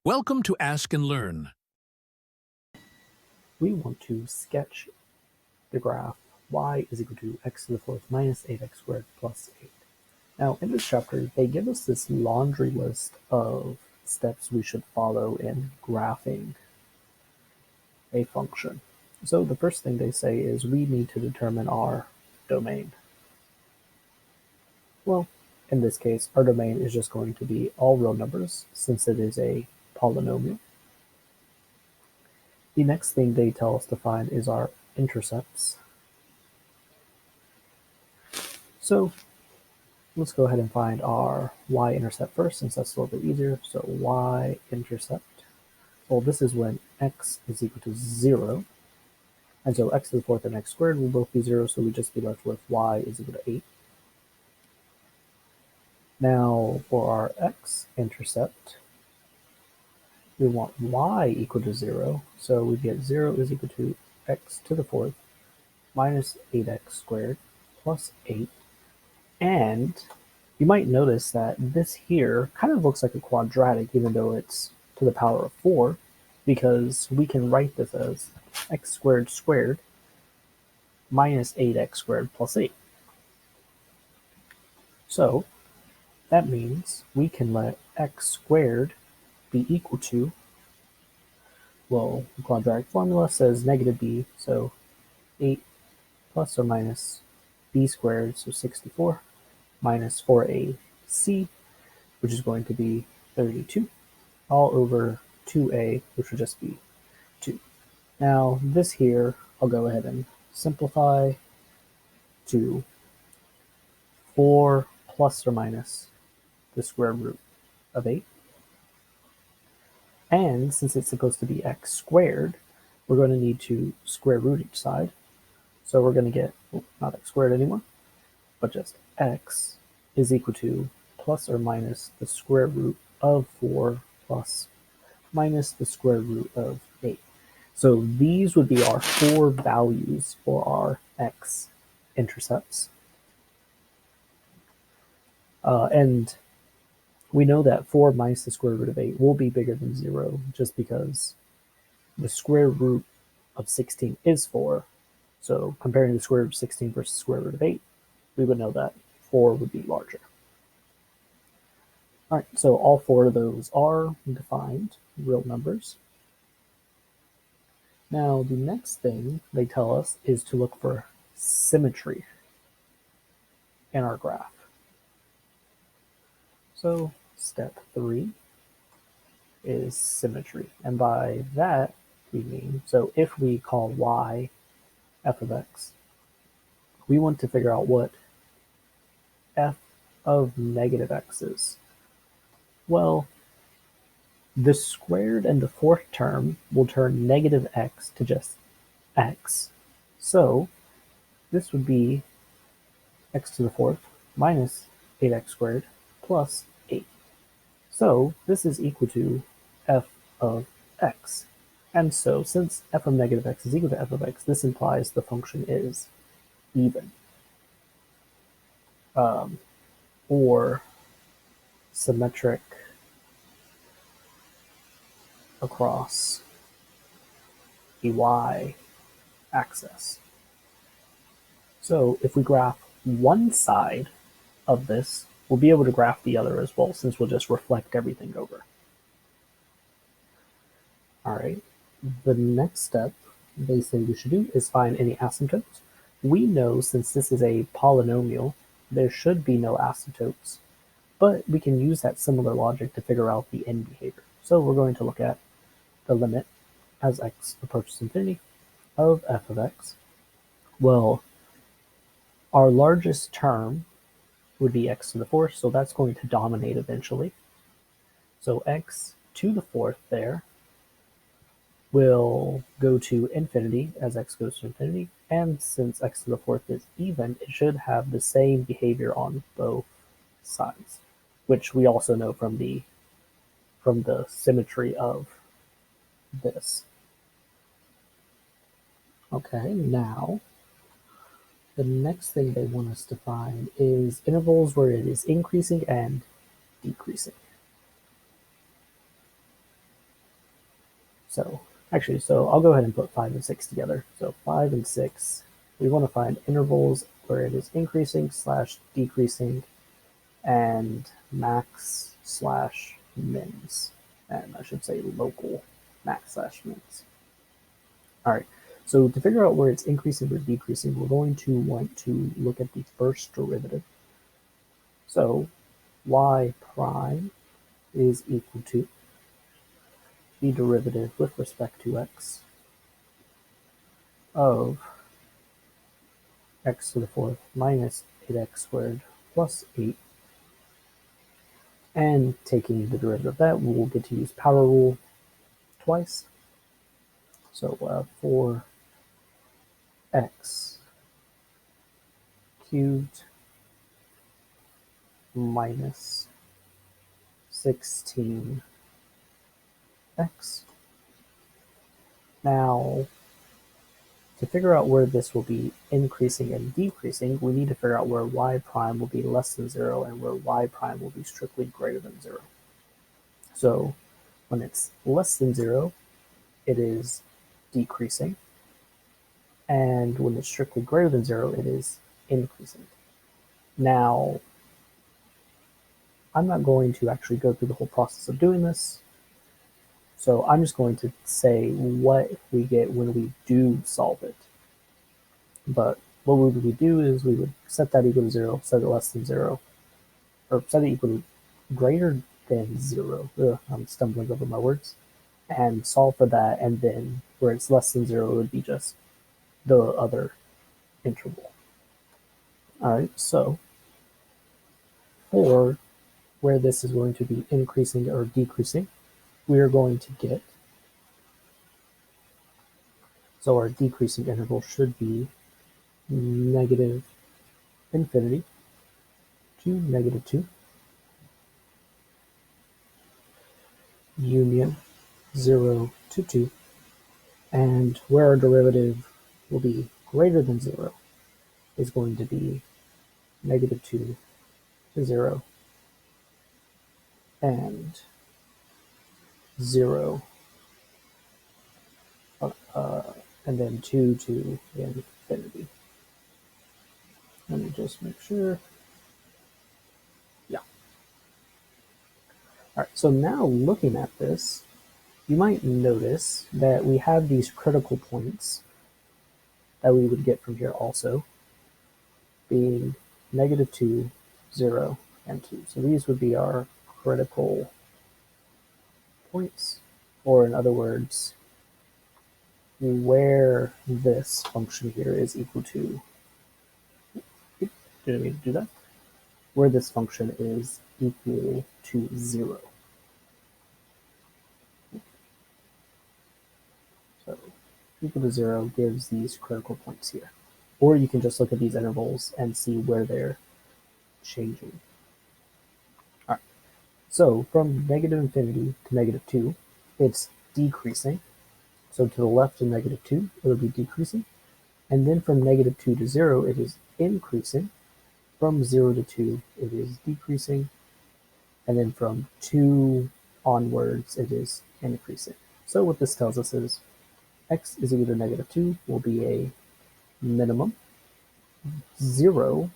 Welcome to Ask and Learn. We want to sketch the graph y is equal to x to the fourth minus 8x squared plus 8. Now, in this chapter, they give us this laundry list of steps we should follow in graphing a function. So the first thing they say is we need to determine our domain. Well, in this case, our domain is just going to be all real numbers since it is a polynomial. The next thing they tell us to find is our intercepts. So let's go ahead and find our y-intercept first, since that's a little bit easier. So y-intercept, well, this is when x is equal to 0. And so x to the fourth and x squared will both be 0, so we just be left with y is equal to 8. Now, for our x-intercept, we want y equal to 0, so we get 0 is equal to x to the fourth minus 8x squared plus 8. And you might notice that this here kind of looks like a quadratic, even though it's to the power of 4, because we can write this as x squared squared minus 8x squared plus 8. So that means we can let x squared be equal to, well, the quadratic formula says negative b, so 8 plus or minus b squared, so 64, minus 4ac, which is going to be 32, all over 2a, which would just be 2. Now, this here, I'll go ahead and simplify to 4 plus or minus the square root of 8. And since it's supposed to be x squared, we're going to need to square root each side. So we're going to get, well, not x squared anymore, but just x is equal to plus or minus the square root of 4 plus minus the square root of 8. So these would be our 4 values for our x-intercepts. And we know that 4 minus the square root of 8 will be bigger than 0, just because the square root of 16 is 4. So comparing the square root of 16 versus the square root of 8, we would know that 4 would be larger. All right, so all 4 of those are defined real numbers. Now, the next thing they tell us is to look for symmetry in our graph. So step 3 is symmetry. And by that, we mean, so if we call y f of x, we want to figure out what f of negative x is. Well, the squared and the fourth term will turn negative x to just x. So this would be x to the fourth minus 8x squared plus 8. So this is equal to f of x. And so since f of negative x is equal to f of x, this implies the function is even. Or symmetric across the y-axis. So if we graph one side of this, we'll be able to graph the other as well, since we'll just reflect everything over. All right, the next step they say we should do is find any asymptotes. We know since this is a polynomial, there should be no asymptotes, but we can use that similar logic to figure out the end behavior. So we're going to look at the limit as x approaches infinity of f of x. Well, our largest term would be x to the fourth, so that's going to dominate eventually. So x to the fourth there will go to infinity as x goes to infinity, and since x to the fourth is even, it should have the same behavior on both sides, which we also know from the symmetry of this. Okay, now the next thing they want us to find is intervals where it is increasing and decreasing. So actually, so I'll go ahead and put 5 and 6 together. So 5 and 6, we want to find intervals where it is increasing slash decreasing and max slash mins. And I should say local max slash mins. All right, so to figure out where it's increasing or decreasing, we're going to want to look at the first derivative. So y prime is equal to the derivative with respect to x of x to the fourth minus 8x squared plus 8. And taking the derivative of that, we'll get to use power rule twice. So 4x cubed minus 16x. Now, to figure out where this will be increasing and decreasing, we need to figure out where y prime will be less than 0 and where y prime will be strictly greater than 0. So when it's less than 0, it is decreasing. And when it's strictly greater than 0, it is increasing. Now, I'm not going to actually go through the whole process of doing this. So I'm just going to say what we get when we do solve it. But what would we do is we would set that equal to 0, set it less than 0, or set it equal to greater than 0. Ugh, I'm stumbling over my words. And solve for that, and then where it's less than 0, it would be just the other interval. All right, so for where this is going to be increasing or decreasing, we are going to get, so our decreasing interval should be negative infinity to negative 2, union 0 to 2, and where our derivative will be greater than 0 is going to be negative 2 to 0 and 0 and then 2 to infinity. Let me just make sure. Yeah. All right, so now looking at this, you might notice that we have these critical points that we would get from here also being negative 2, 0, and 2. So these would be our critical points, or in other words, where this function here is equal to, did I mean to do that? Where this function is equal to 0. So equal to 0 gives these critical points here. Or you can just look at these intervals and see where they're changing. All right. So from negative infinity to negative 2, it's decreasing. So to the left of negative 2, it'll be decreasing. And then from negative 2 to 0, it is increasing. From 0 to 2, it is decreasing. And then from 2 onwards, it is increasing. So what this tells us is x is equal to negative 2 will be a minimum. 0,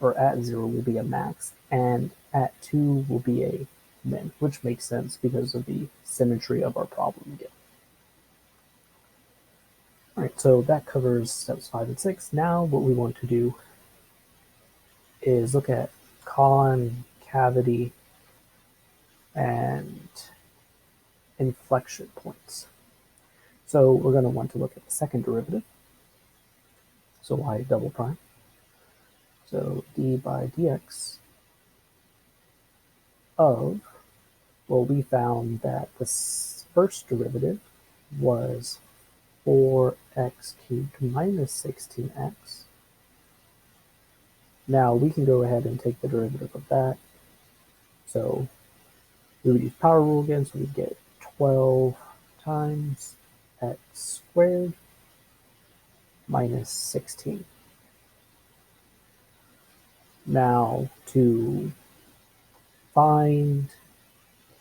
or at 0, will be a max. And at 2 will be a min, which makes sense because of the symmetry of our problem again. All right, so that covers steps 5 and 6. Now what we want to do is look at concavity and inflection points. So we're going to want to look at the second derivative. So y double prime. So d by dx of, well, we found that the first derivative was 4x cubed minus 16x. Now we can go ahead and take the derivative of that. So we would use power rule again, so we'd get 12 times x squared minus 16. Now to find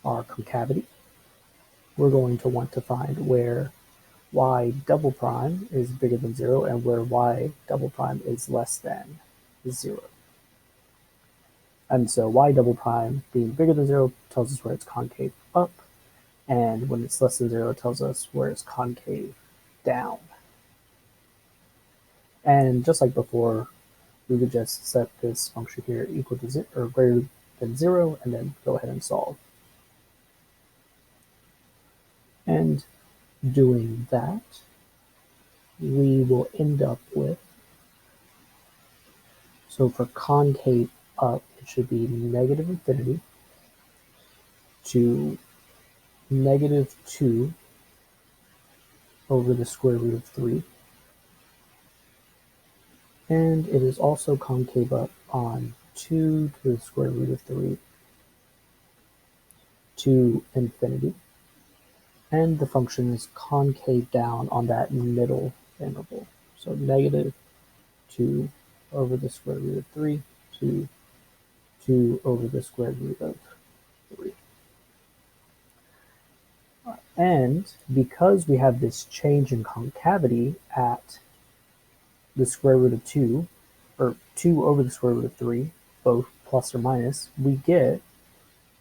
our concavity, we're going to want to find where y double prime is bigger than 0 and where y double prime is less than 0. And so y double prime being bigger than 0 tells us where it's concave up, and when it's less than 0 it tells us where it's concave down. And just like before, we would just set this function here equal to 0 or greater than 0 and then go ahead and solve. And doing that, we will end up with, so for concave up, it should be negative infinity to negative 2 over the square root of 3. And it is also concave up on 2 to the square root of 3 to infinity. And the function is concave down on that middle interval. So negative 2 over the square root of 3 to 2 over the square root of 3. And because we have this change in concavity at the square root of 2, or 2 over the square root of 3, both plus or minus, we get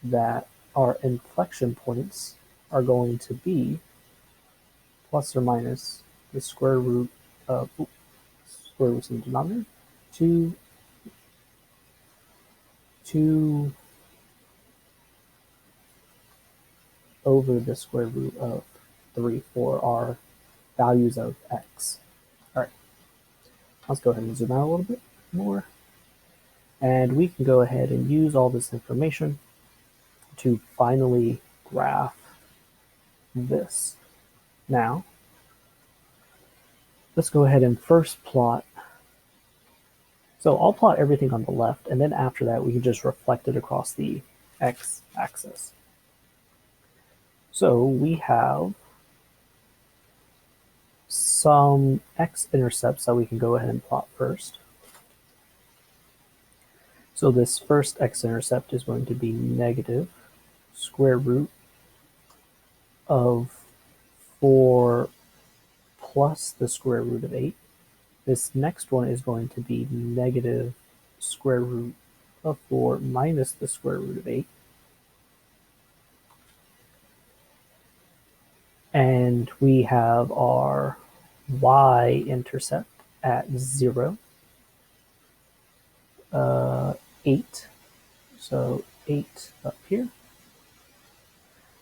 that our inflection points are going to be plus or minus the square root of, square root's in the denominator, 2 over the square root of 3 for our values of x. All right, let's go ahead and zoom out a little bit more. And we can go ahead and use all this information to finally graph this. Now, let's go ahead and first plot. So I'll plot everything on the left, and then after that, we can just reflect it across the x-axis. So we have some x-intercepts that we can go ahead and plot first. So this first x-intercept is going to be negative square root of 4 plus the square root of 8. This next one is going to be negative square root of 4 minus the square root of 8. And we have our y-intercept at 0, 8. So 8 up here,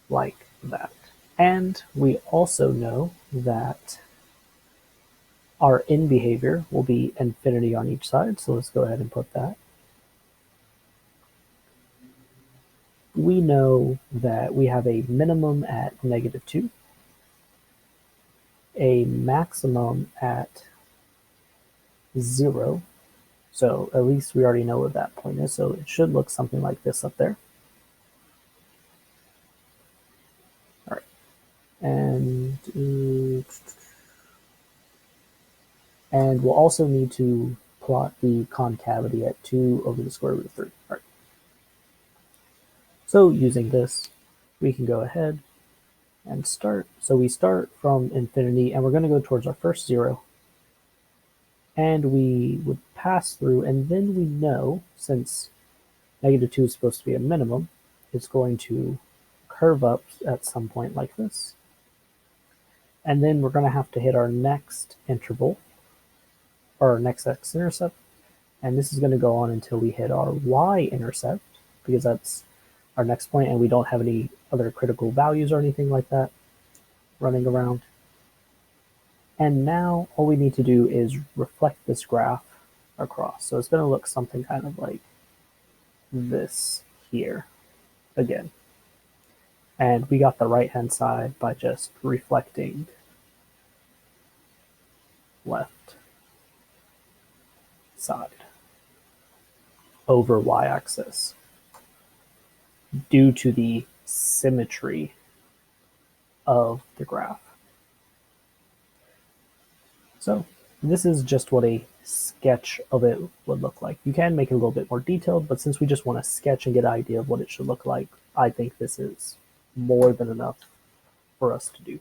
like that. And we also know that our in behavior will be infinity on each side, so let's go ahead and put that. We know that we have a minimum at negative 2, a maximum at 0, so at least we already know what that point is, so it should look something like this up there. All right, and we'll also need to plot the concavity at 2 over the square root of 3. All right. So using this, we can go ahead and start. So we start from infinity, and we're going to go towards our first 0. And we would pass through, and then we know, since negative 2 is supposed to be a minimum, it's going to curve up at some point like this. And then we're going to have to hit our next interval, or our next x-intercept, and this is going to go on until we hit our y-intercept, because that's our next point, and we don't have any other critical values or anything like that running around. And now all we need to do is reflect this graph across. So it's going to look something kind of like this here again. And we got the right-hand side by just reflecting left side over y-axis due to the symmetry of the graph. So this is just what a sketch of it would look like. You can make it a little bit more detailed, but since we just want to sketch and get an idea of what it should look like, I think this is more than enough for us to do.